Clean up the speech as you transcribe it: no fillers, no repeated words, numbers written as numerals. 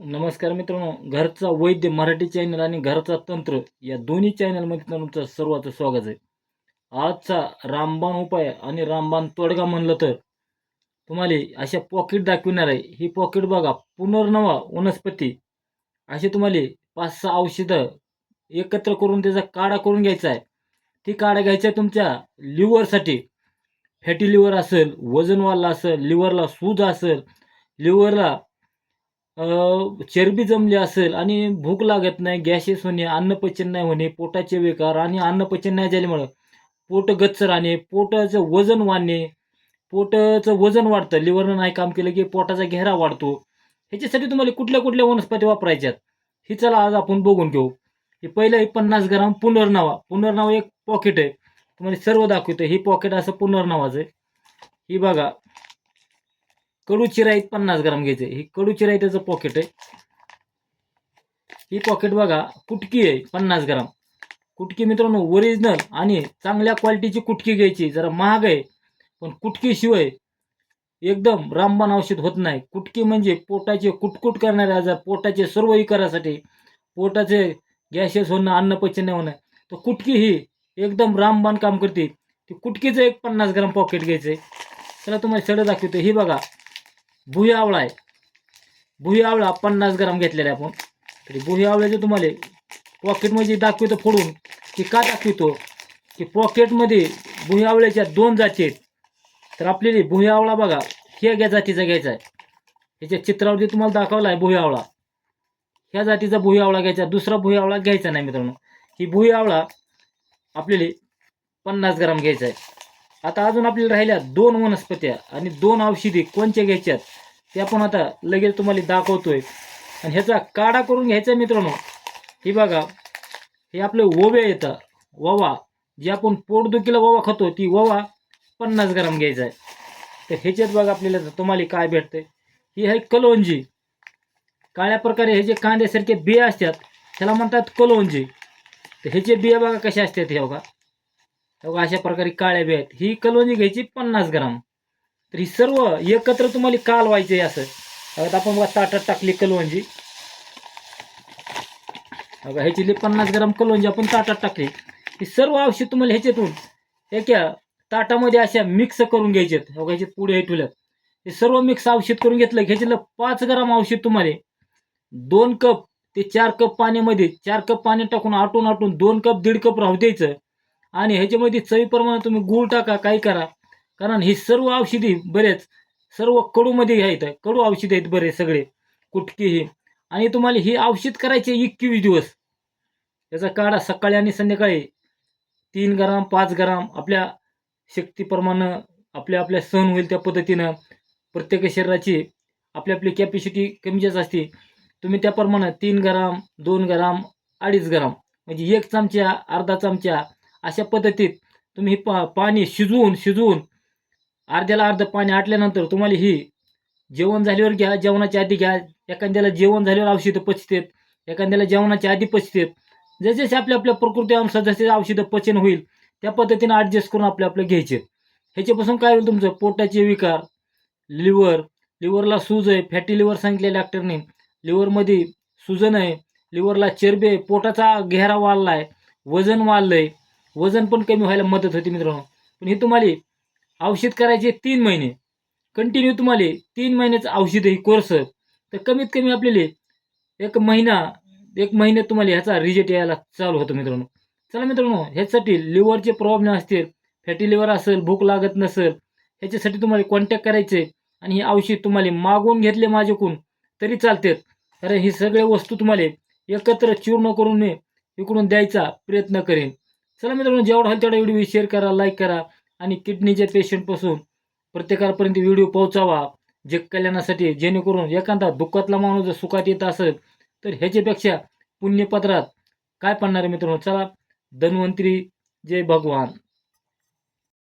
नमस्कार मित्रांनो, घरचा वैद्य मराठी चॅनल आणि घरचा तंत्र या दोन्ही चॅनलमध्ये तुमचं सर्वांचं स्वागत आहे. आजचा रामबाण उपाय आणि रामबाण तोडगा म्हणलं तर तुम्हाला अशा पॉकेट दाखविणार आहे. ही पॉकेट बघा, पुनर्नवा वनस्पती असे तुम्हाला 5-6 औषधं एकत्र करून त्याचा काढा करून घ्यायचा आहे. ती काढा घ्यायचा आहे तुमच्या लिव्हरसाठी. फॅटी लिव्हर असेल, वजन वाढलं असेल, लिव्हरला सूज असेल, लिव्हरला चरबी जमली असेल आणि भूक लागत नाही, गॅसेस होणे, अन्नपचन नाही होणे, पोटाचे विकार आणि अन्नपचन नाही झाल्यामुळं पोट गच्च राहणे, पोटाचं वजन वाढणे, पोटाचं वजन वाढतं, लिव्हरनं नाही काम केलं की पोटाचा घेरा वाढतो. ह्याच्यासाठी तुम्हाला कुठल्या कुठल्या वनस्पती वापरायच्यात ही चला आज आपण बघून घेऊ. हे पहिलं हे 50 ग्राम पुनर्नवा. पुनर्नवा एक पॉकेट आहे, तुम्हाला सर्व दाखवतो. ही पॉकेट असं पुनर्नवाचं आहे. ही बघा, कडू चिराईत 50 ग्राम घ्यायचे. ही कडू चिराईताचं पॉकेट आहे. ही पॉकेट बघा, कुटकी आहे 50 ग्राम. कुटकी मित्रांनो ओरिजिनल आणि चांगल्या क्वालिटीची कुटकी घ्यायची. जरा महाग आहे, पण कुटकीशिवाय एकदम रामबाण औषध होत नाही. कुटकी म्हणजे पोटाचे कुटकुट करणारे आजार, पोटाचे सर्व विकारासाठी, पोटाचे गॅसेस होणं, अन्नपचन नाही होणं, तर कुटकी ही एकदम रामबाण काम करते. ती कुटकीचं एक 50 ग्राम पॉकेट घ्यायचं आहे. चला तुम्हाला सडं दाखवतो. ही बघा, भुई आवळा आहे. भुई आवळा 50 ग्राम घेतलेला आहे आपण. तरी भुई आवळ्याचं तुम्हाला पॉकेटमध्ये दाखवतो फोडून. की का दाखवतो की पॉकेटमध्ये भुई आवळ्याच्या 2 जाती आहेत. तर आपल्याला भुई आवळा बघा, ह्या जातीचा घ्यायचा आहे. ह्याच्या चित्रावरती तुम्हाला दाखवला आहे भुई आवळा. ह्या जातीचा भुई आवळा घ्यायचा, दुसरा भुई आवळा घ्यायचा नाही मित्रांनो. ही भुई आवळा आपल्याला 50 ग्राम घ्यायचा आहे. आता अजून आपल्याला राहिल्या 2 वनस्पत्या आणि 2 औषधी कोणत्या घ्यायच्यात ते आपण आता लगेच तुम्हाला दाखवतोय. आणि ह्याचा काढा करून घ्यायचा मित्रांनो. हे बघा, हे आपले ओवे येतं, ववा, जे आपण पोटदुखीला ववा खातो, ती ववा 50 ग्राम घ्यायचा आहे. तर ह्याच्यात बघा आपल्याला तुम्हाला काय भेटतंय. ही आहे कलोंजी. काळ्या प्रकारे हे जे कांद्यासारखे बिया असतात त्याला म्हणतात कलोंजी. तर ह्याचे बिया बघा कशा असतात. हे बघा, अशा प्रकारे काळ्या बिया आहेत. ही कलोंजी घ्यायची 50 ग्राम. तर ही सर्व एकत्र तुम्हाला कालवायचे असं. आता आपण बघा ताटात टाकली कलवंजी. बघा ह्याची 50 ग्राम कलवंजी आपण ताटात टाकली. ही सर्व औषध तुम्हाला ह्याच्यातून एका ताटामध्ये अशा मिक्स करून घ्यायचे. बघा ह्याचे पुढे हे ठेवल्यात. हे सर्व मिक्स औषध करून घेतलं. ह्याच्यातलं 5 ग्राम औषध तुम्हाला 2 कप ते 4 कप पाण्यामध्ये 4 कप पाणी टाकून आटून 2 कप 1.5 कप राहू द्यायचं. आणि ह्याच्यामध्ये चवीप्रमाणे तुम्ही गूळ टाका, काही करा. कारण ही सर्व औषधी बरेच सर्व कडूमध्ये आहेत, कडू औषध आहेत बरेच सगळे, कुटकी ही. आणि तुम्हाला ही औषध करायचे 21 दिवस. याचा काढा सकाळी आणि संध्याकाळी 3 ग्राम 5 ग्राम आपल्या शक्तीप्रमाणे, आपल्या आपल्या सहन होईल त्या पद्धतीनं. प्रत्येक शरीराची आपली आपली कॅपॅसिटी कमी जास्त असते. तुम्ही त्याप्रमाणे 3 ग्राम 2 ग्राम 2.5 ग्राम म्हणजे 1 चमचा अर्धा चमचा अशा पद्धतीत तुम्ही पाणी शिजवून अर्ध्याला अर्ध पाणी आटल्यानंतर तुम्हाला ही जेवण झाल्यावर घ्या, जेवणाच्या आधी घ्या. एखाद्याला जेवण झाल्यावर औषधं पचतात, एखाद्याला जेवणाच्या आधी पचतात. जसे आपल्या आपल्या प्रकृतीनुसार जसे औषधं पचन होईल त्या पद्धतीने ॲडजस्ट करून आपलं घ्यायचे. ह्याच्यापासून काय होईल, तुमचं पोटाचे विकार, लिव्हरला सूज आहे, फॅटी लिव्हर सांगितले डॉक्टरने, लिव्हरमध्ये सुजन आहे, लिव्हरला चरबी आहे, पोटाचा घेरा वाढला आहे, वजन वाढलं आहे, वजन पण कमी व्हायला मदत होती मित्रांनो. पण हे तुम्हाला औषध करायचे 3 महिने कंटिन्यू. तुम्हाला 3 महिन्याचं औषध ही कोर्स, तर कमीत कमी आपल्याला 1 महिन्यात तुम्हाला ह्याचा रिझल्ट यायला चालू होतो मित्रांनो. चला मित्रांनो, ह्याच्यासाठी लिव्हरचे प्रॉब्लेम असतील, फॅटी लिव्हर असेल, भूक लागत नसेल, ह्याच्यासाठी तुम्हाला कॉन्टॅक्ट करायचे. आणि ही औषध तुम्हाला मागवून घेतले माझ्याकडून तरी चालतात. कारण ही सगळ्या वस्तू तुम्हाला एकत्र चूर्ण करून मी इकडून द्यायचा प्रयत्न करेन. चला मित्रांनो, जेवढा होईल तेवढा व्हिडिओ शेअर करा, लाईक करा. आणि किडनीच्या पेशंटपासून प्रत्येकापर्यंत व्हिडिओ पोहोचावा जग कल्याणासाठी. जेणेकरून एखादा दुःखातला माणूस जर सुखात येत असेल तर ह्याच्यापेक्षा पुण्यपत्रात काय पडणार आहे मित्रांनो. चला, धन्वंतरी, जय भगवान.